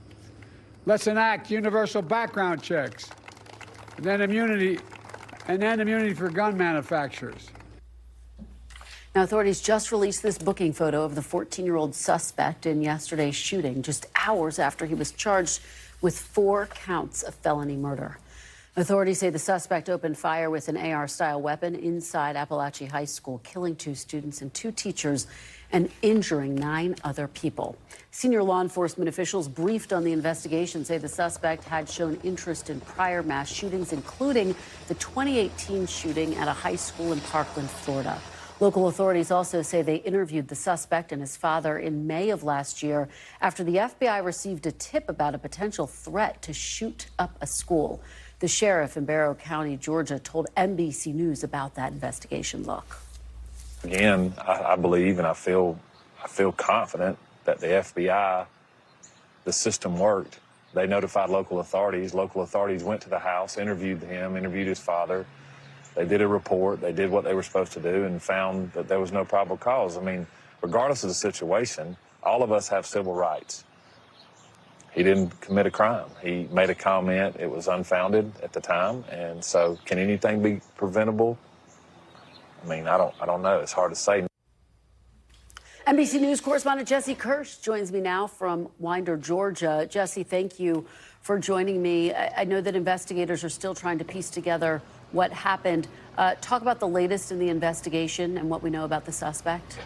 [SPEAKER 9] Let's enact universal background checks, and then immunity for gun manufacturers.
[SPEAKER 1] Now, authorities just released this booking photo of the 14-year-old suspect in yesterday's shooting, just hours after he was charged with 4 counts of felony murder. Authorities say the suspect opened fire with an AR-style weapon inside Appalachia High School, killing 2 students and 2 teachers and injuring 9 other people. Senior law enforcement officials briefed on the investigation say the suspect had shown interest in prior mass shootings, including the 2018 shooting at a high school in Parkland, Florida. Local authorities also say they interviewed the suspect and his father in May of last year after the FBI received a tip about a potential threat to shoot up a school. The sheriff in Barrow County, Georgia, told NBC News about that investigation. Look.
[SPEAKER 10] Again, I believe and I feel confident that the FBI, the system worked. They notified local authorities. Local authorities went to the house, interviewed him, interviewed his father. They did a report. They did what they were supposed to do and found that there was no probable cause. I mean, regardless of the situation, all of us have civil rights. He didn't commit a crime. He made a comment. It was unfounded at the time. And so can anything be preventable? I mean, I don't know. It's hard to say.
[SPEAKER 1] NBC News correspondent Jesse Kirsch joins me now from Winder, Georgia. Jesse, thank you for joining me. I know that investigators are still trying to piece together what happened. Talk about the latest in the investigation and what we know about the suspect.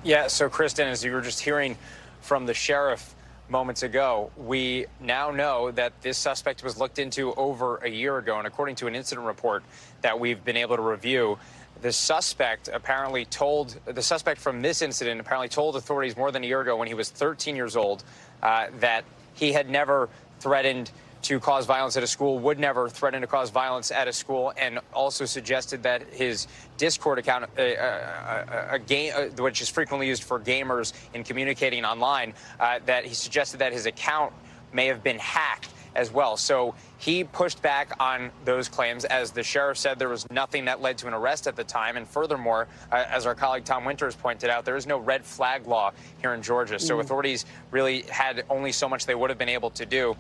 [SPEAKER 11] Yeah, so Kristen, as you were just hearing from the sheriff moments ago, we now know that this suspect was looked into over a year ago. And according to an incident report that we've been able to review, the suspect from this incident apparently told authorities more than a year ago when he was 13 years old that he had never threatened to cause violence at a school, would never threaten to cause violence at a school, and also suggested that his Discord account, a game which is frequently used for gamers in communicating online, that he suggested that his account may have been hacked as well. So he pushed back on those claims. As the sheriff said, there was nothing that led to an arrest at the time. And furthermore, as our colleague Tom Winters pointed out, there is no red flag law here in Georgia. So authorities really had only so much they would have been able to do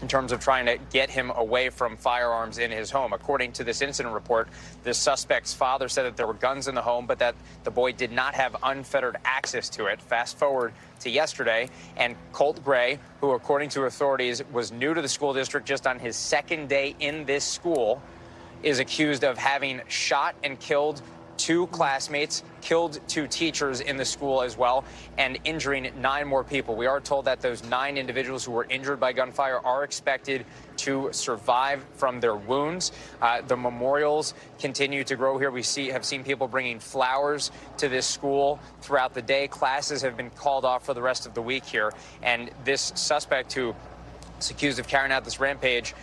[SPEAKER 11] in terms of trying to get him away from firearms in his home. According to this incident report, the suspect's father said that there were guns in the home, but that the boy did not have unfettered access to it. Fast forward to yesterday, and Colt Gray, who according to authorities was new to the school district just on his 2nd day in this school, is accused of having shot and killed 2 classmates, killed 2 teachers in the school as well, and injuring 9 more people. We are told that those 9 individuals who were injured by gunfire are expected to survive from their wounds. The memorials continue to grow here. We have seen people bringing flowers to this school throughout the day. Classes have been called off for the rest of the week here. And this suspect, who is accused of carrying out this rampage,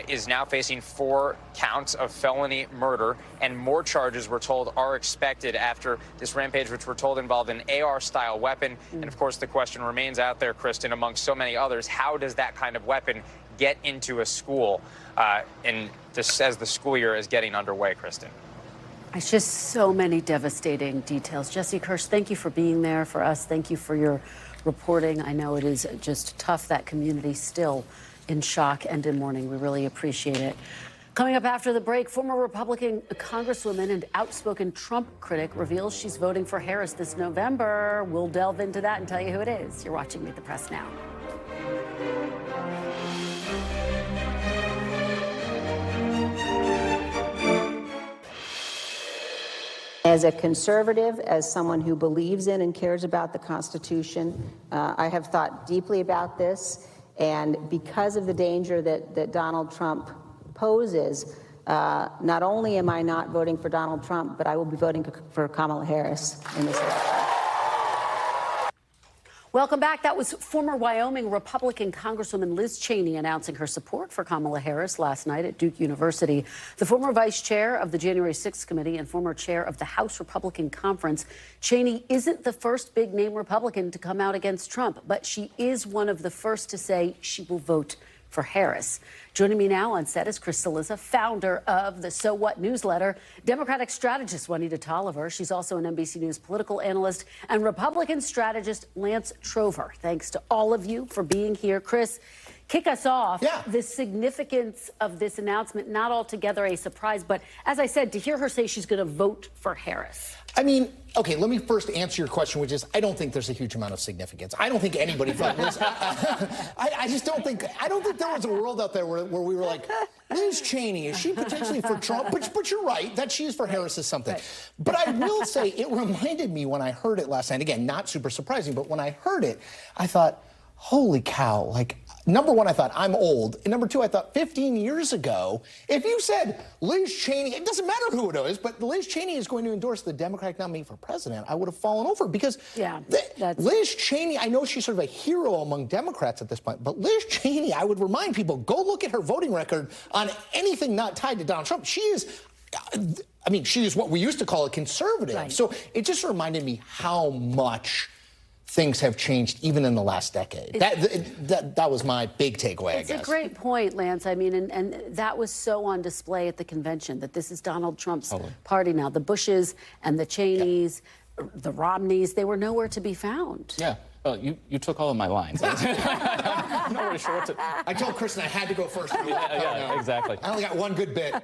[SPEAKER 11] is now facing 4 counts of felony murder, and more charges, we're told, are expected after this rampage, which we're told involved an AR-style weapon. And of course, the question remains out there, Kristen, amongst so many others: how does that kind of weapon get into a school as the school year is getting underway, Kristen?
[SPEAKER 1] It's just so many devastating details. Jesse Kirsch, thank you for being there for us. Thank you for your reporting. I know it is just tough, that community still in shock and in mourning. We really appreciate it. Coming up after the break, former Republican Congresswoman and outspoken Trump critic reveals she's voting for Harris this November. We'll delve into that and tell you who it is. You're watching Meet the Press now.
[SPEAKER 12] As a conservative, as someone who believes in and cares about the Constitution, I have thought deeply about this. And because of the danger that Donald Trump poses, not only am I not voting for Donald Trump, but I will be voting for Kamala Harris in this election.
[SPEAKER 1] Welcome back. That was former Wyoming Republican Congresswoman Liz Cheney announcing her support for Kamala Harris last night at Duke University. The former vice chair of the January 6th committee and former chair of the House Republican Conference, Cheney isn't the first big-name Republican to come out against Trump, but she is one of the first to say she will vote for Harris. Joining me now on set is Chris Cillizza, founder of the So What newsletter, Democratic strategist Juanita Tolliver. She's also an NBC News political analyst, and Republican strategist Lance Trover. Thanks to all of you for being here. Chris, kick us off.
[SPEAKER 13] Yeah.
[SPEAKER 1] The significance of this announcement, not altogether a surprise, but as I said, to hear her say she's going to vote for Harris.
[SPEAKER 13] I mean, okay, let me first answer your question, which is I don't think there's a huge amount of significance. I don't think anybody thought Liz. I just don't think there was a world out there where we were like, Liz Cheney, is she potentially for Trump? But you're right, that she is for Harris is something. Right. But I will say it reminded me when I heard it last night, again, not super surprising, but when I heard it, I thought, holy cow, like, number one, I thought, I'm old. And number two, I thought 15 years ago, if you said Liz Cheney, it doesn't matter who it is, but Liz Cheney is going to endorse the Democratic nominee for president, I would have fallen over because Liz Cheney, I know she's sort of a hero among Democrats at this point, but Liz Cheney, I would remind people, go look at her voting record on anything not tied to Donald Trump. She is, I mean, she is what we used to call a conservative. Right. So it just reminded me how much things have changed even in the last decade. That was my big takeaway, I guess.
[SPEAKER 1] It's a great point, Lance. I mean, and that was so on display at the convention, that this is Donald Trump's party now. The Bushes and the Cheneys, the Romneys, they were nowhere to be found.
[SPEAKER 14] Yeah. Well, you took all of my lines. I'm not really sure what to...
[SPEAKER 13] I told Kristen I had to go first.
[SPEAKER 14] Yeah, exactly.
[SPEAKER 13] I only got one good bit.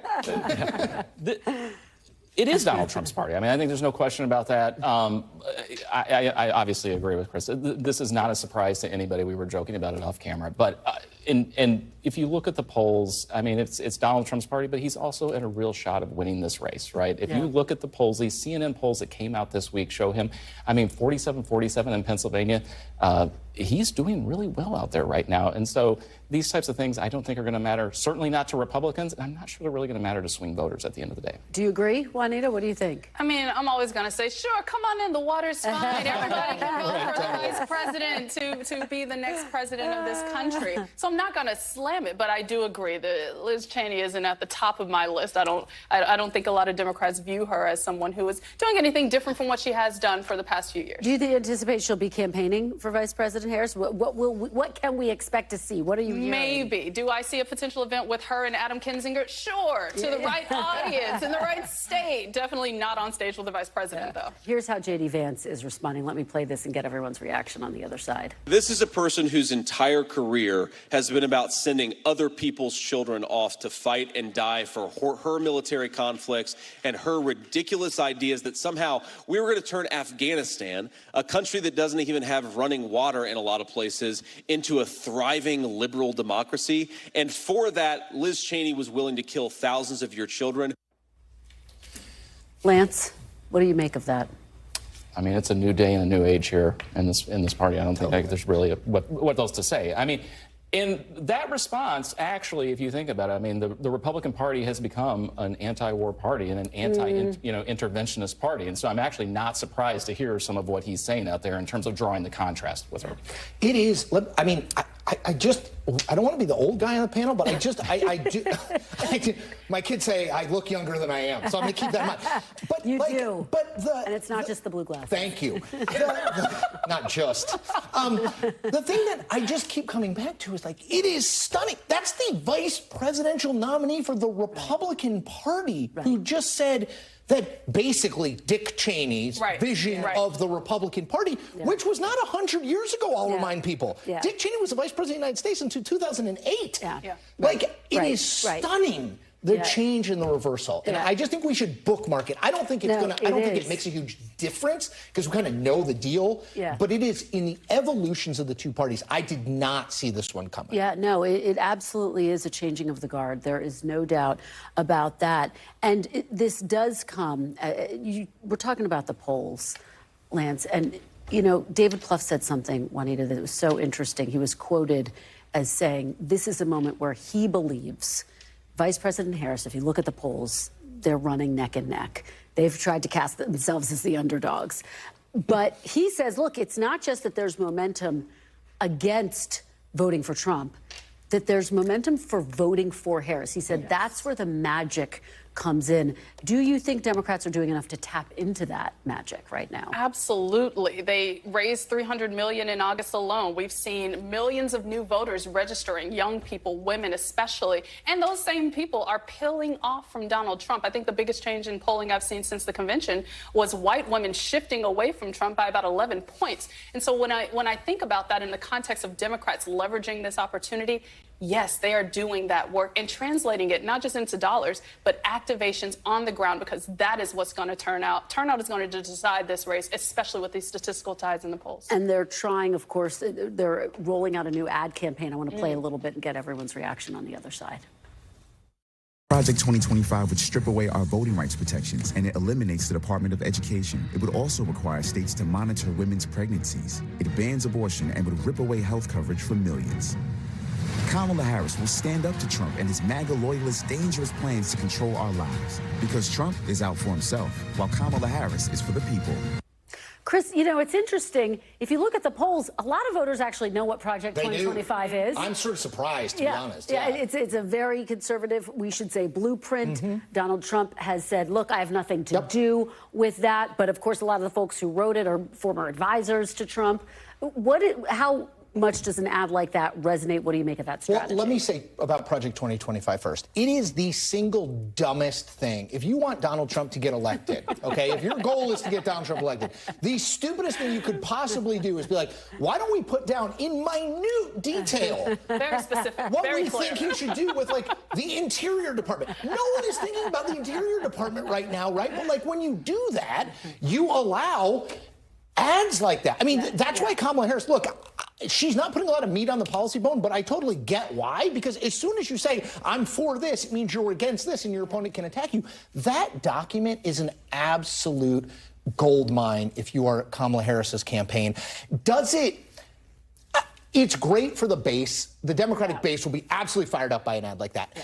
[SPEAKER 14] It is Donald Trump's party. I mean, I think there's no question about that. I obviously agree with Chris. This is not a surprise to anybody. We were joking about it off camera. But and if you look at the polls, I mean, it's Donald Trump's party, but he's also in a real shot of winning this race, right? If you look at the polls, these CNN polls that came out this week show him, I mean, 47-47 in Pennsylvania. He's doing really well out there right now. And so these types of things I don't think are going to matter, certainly not to Republicans, and I'm not sure they're really going to matter to swing voters at the end of the day.
[SPEAKER 1] Do you agree, Juanita? What do you think?
[SPEAKER 15] I mean, I'm always going to say, sure, come on in, the water's fine. Everybody can vote for the vice president to be the next president of this country. So I'm not going to slam it, but I do agree that Liz Cheney isn't at the top of my list. I don't think a lot of Democrats view her as someone who is doing anything different from what she has done for the past few years.
[SPEAKER 1] Do you anticipate she'll be campaigning for Vice President Harris? What can we expect to see? What are you hearing?
[SPEAKER 15] Maybe. Do I see a potential event with her and Adam Kinzinger? Sure. To the right audience in the right state. Definitely not on stage with the vice president, though.
[SPEAKER 1] Here's how J.D. Vance is responding. Let me play this and get everyone's reaction on the other side.
[SPEAKER 16] This is a person whose entire career has been about sending other people's children off to fight and die for her military conflicts and her ridiculous ideas that somehow we were going to turn Afghanistan, a country that doesn't even have running water in a lot of places, into a thriving liberal democracy. And for that, Liz Cheney was willing to kill thousands of your children.
[SPEAKER 1] Lance, what do you make of that?
[SPEAKER 14] I mean, it's a new day and a new age here in this party. I don't think there's really what else to say. I mean, in that response, actually, if you think about it, I mean, the Republican Party has become an anti-war party and an interventionist party. And so I'm actually not surprised to hear some of what he's saying out there in terms of drawing the contrast with her.
[SPEAKER 13] It is. I mean, I don't want to be the old guy on the panel, but I do. My kids say I look younger than I am, so I'm going to keep that in mind. But
[SPEAKER 1] you do. And it's not just the blue glasses.
[SPEAKER 13] Thank you. Not just. The thing that I just keep coming back to is, like, it is stunning. That's the vice presidential nominee for the Republican Party who just said that basically Dick Cheney's vision of the Republican Party, which was not 100 years ago, I'll remind people. Dick Cheney was the vice president of the United States until 2008. Like, it is stunning. The change and the reversal. And I just think we should bookmark it. I don't think it's I don't think it makes a huge difference because we kind of know the deal. But it is in the evolutions of the two parties. I did not see this one coming.
[SPEAKER 1] Yeah, no, it absolutely is a changing of the guard. There is no doubt about that. And this does come, we're talking about the polls, Lance, and you know, David Plouffe said something, Juanita, that was so interesting. He was quoted as saying, this is a moment where he believes Vice President Harris, if you look at the polls, they're running neck and neck. They've tried to cast themselves as the underdogs. But he says, look, it's not just that there's momentum against voting for Trump, that there's momentum for voting for Harris. He said that's where the magic comes in. Do you think Democrats are doing enough to tap into that magic right now?
[SPEAKER 15] Absolutely. They raised $300 million in August alone. We've seen millions of new voters registering, young people, women especially, and those same people are peeling off from Donald Trump. I think the biggest change in polling I've seen since the convention was white women shifting away from Trump by about 11 points. And so when I think about that in the context of Democrats leveraging this opportunity, yes, they are doing that work and translating it not just into dollars, but activations on the ground, because that is what's going to turn out. Turnout is going to decide this race, especially with these statistical ties in the polls.
[SPEAKER 1] And they're trying, of course, they're rolling out a new ad campaign. I want to play a little bit and get everyone's reaction on the other side.
[SPEAKER 17] Project 2025 would strip away our voting rights protections, and it eliminates the Department of Education. It would also require states to monitor women's pregnancies. It bans abortion and would rip away health coverage for millions. Kamala Harris will stand up to Trump and his MAGA loyalists' dangerous plans to control our lives. Because Trump is out for himself, while Kamala Harris is for the people.
[SPEAKER 1] Chris, you know, it's interesting. If you look at the polls, a lot of voters actually know what Project 2025 is.
[SPEAKER 13] I'm sort of surprised, to be honest.
[SPEAKER 1] Yeah, it's a very conservative, we should say, blueprint. Donald Trump has said, look, I have nothing to do with that. But of course, a lot of the folks who wrote it are former advisors to Trump. How much does an ad like that resonate? What do you make of that strategy?
[SPEAKER 13] Well, let me say about Project 2025 first. It is the single dumbest thing. If you want Donald Trump to get elected, okay, if your goal is to get Donald Trump elected, the stupidest thing you could possibly do is be like, why don't we put down in minute detail
[SPEAKER 15] very specific,
[SPEAKER 13] what
[SPEAKER 15] very
[SPEAKER 13] we
[SPEAKER 15] clear.
[SPEAKER 13] think you should do with, like, the Interior Department. No one is thinking about the Interior Department right now, right? But, like, when you do that, you allow ads like that. I mean, that's why Kamala Harris, look, she's not putting a lot of meat on the policy bone, but I totally get why. Because as soon as you say, I'm for this, it means you're against this and your opponent can attack you. That document is an absolute gold mine if you are Kamala Harris's campaign. Does it? It's great for the base. The Democratic base will be absolutely fired up by an ad like that.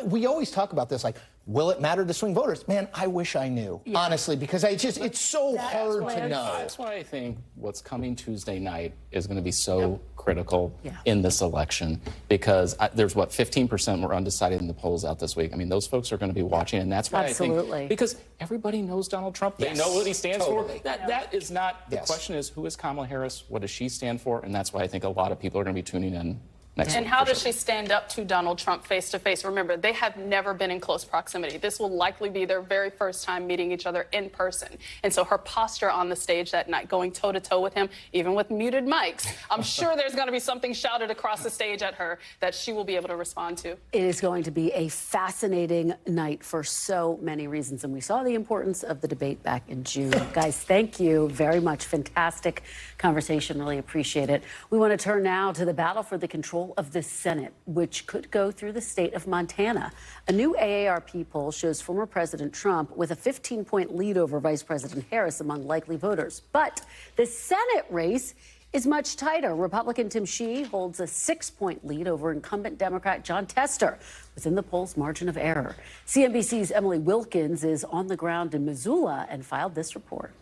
[SPEAKER 13] We always talk about this, like, will it matter to swing voters? Man, I wish I knew, honestly, because it's so hard to know.
[SPEAKER 14] That's why I think what's coming Tuesday night is going to be so critical in this election, because there's, 15% were undecided in the polls out this week. I mean, those folks are going to be watching, and that's why I think, because everybody knows Donald Trump. They know what he stands for. That is not, the question is, who is Kamala Harris? What does she stand for? And that's why I think a lot of people are going to be tuning in.
[SPEAKER 15] And how does she stand up to Donald Trump face to face? Remember, they have never been in close proximity. This will likely be their very first time meeting each other in person. And so her posture on the stage that night, going toe to toe with him, even with muted mics, I'm sure there's going to be something shouted across the stage at her that she will be able to respond to.
[SPEAKER 1] It is going to be a fascinating night for so many reasons. And we saw the importance of the debate back in June. Guys, thank you very much. Fantastic conversation. Really appreciate it. We want to turn now to the battle for the control of the Senate, which could go through the state of Montana. A new AARP poll shows former President Trump with a 15-point lead over Vice President Harris among likely voters. But the Senate race is much tighter. Republican Tim Shea holds a 6-point lead over incumbent Democrat John Tester within the poll's margin of error. CNBC's Emily Wilkins is on the ground in Missoula and filed this report.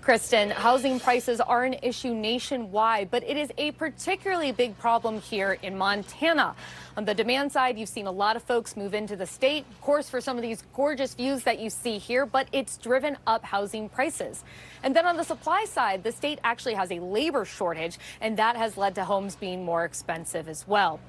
[SPEAKER 18] Kristen, housing prices are an issue nationwide, but it is a particularly big problem here in Montana. On the demand side, you've seen a lot of folks move into the state, of course, for some of these gorgeous views that you see here, but it's driven up housing prices. And then on the supply side, the state actually has a labor shortage, and that has led to homes being more expensive as well.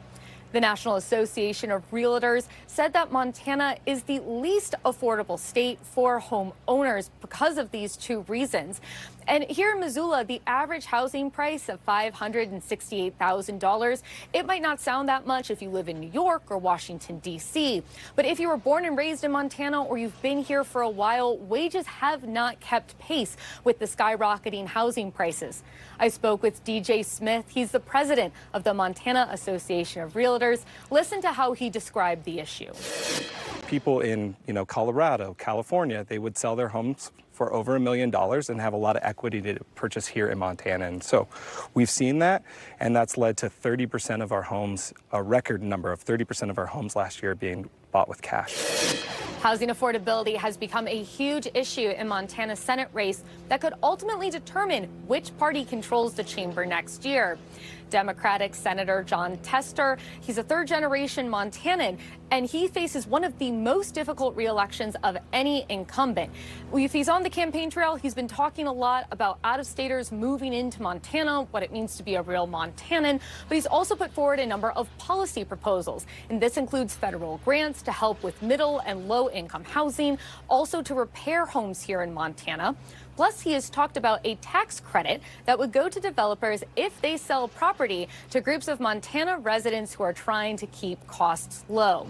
[SPEAKER 18] The National Association of Realtors said that Montana is the least affordable state for home owners because of these two reasons. And here in Missoula, the average housing price of $568,000, it might not sound that much if you live in New York or Washington, D.C. But if you were born and raised in Montana or you've been here for a while, wages have not kept pace with the skyrocketing housing prices. I spoke with DJ Smith. He's the president of the Montana Association of Realtors. Listen to how he described the issue.
[SPEAKER 19] People in, Colorado, California, they would sell their homes for over $1 million and have a lot of equity to purchase here in Montana. And so we've seen that, and that's led to 30% of our homes, a record number of 30% of our homes last year being bought with cash.
[SPEAKER 18] Housing affordability has become a huge issue in Montana's Senate race that could ultimately determine which party controls the chamber next year. Democratic Senator Jon Tester, he's a third-generation Montanan, and he faces one of the most difficult re-elections of any incumbent. If he's on the campaign trail, he's been talking a lot about out-of-staters moving into Montana, what it means to be a real Montanan, but he's also put forward a number of policy proposals, and this includes federal grants to help with middle and low-income housing, also to repair homes here in Montana. Plus, he has talked about a tax credit that would go to developers if they sell property to groups of Montana residents who are trying to keep costs low.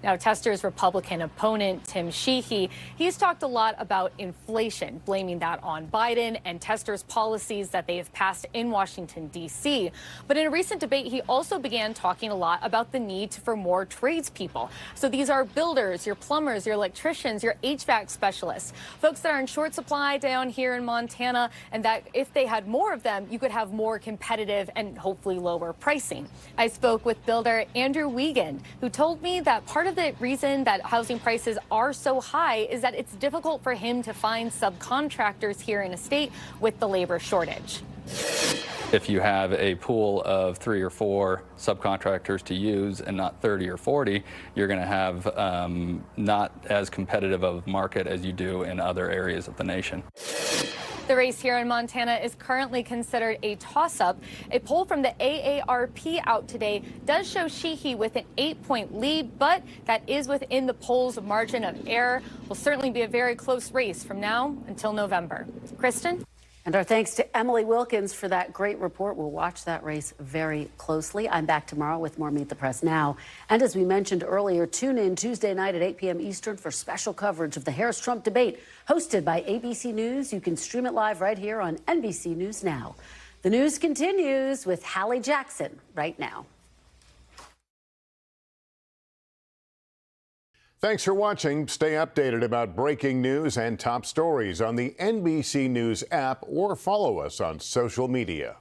[SPEAKER 18] Now, Tester's Republican opponent, Tim Sheehy, he's talked a lot about inflation, blaming that on Biden and Tester's policies that they have passed in Washington, D.C. But in a recent debate, he also began talking a lot about the need for more tradespeople. So these are builders, your plumbers, your electricians, your HVAC specialists, folks that are in short supply down here in Montana, and that if they had more of them, you could have more competitive and hopefully lower pricing. I spoke with builder Andrew Wiegand, who told me that part of the reason that housing prices are so high is that it's difficult for him to find subcontractors here in a state with the labor shortage.
[SPEAKER 20] If you have a pool of 3 or 4 subcontractors to use and not 30 or 40, you're going to have not as competitive of a market as you do in other areas of the nation.
[SPEAKER 18] The race here in Montana is currently considered a toss-up. A poll from the AARP out today does show Sheehy with an 8-point lead, but that is within the poll's margin of error. Will certainly be a very close race from now until November. Kristen?
[SPEAKER 1] And our thanks to Emily Wilkins for that great report. We'll watch that race very closely. I'm back tomorrow with more Meet the Press Now. And as we mentioned earlier, tune in Tuesday night at 8 p.m. Eastern for special coverage of the Harris-Trump debate hosted by ABC News. You can stream it live right here on NBC News Now. The news continues with Hallie Jackson right now.
[SPEAKER 21] Thanks for watching. Stay updated about breaking news and top stories on the NBC News app or follow us on social media.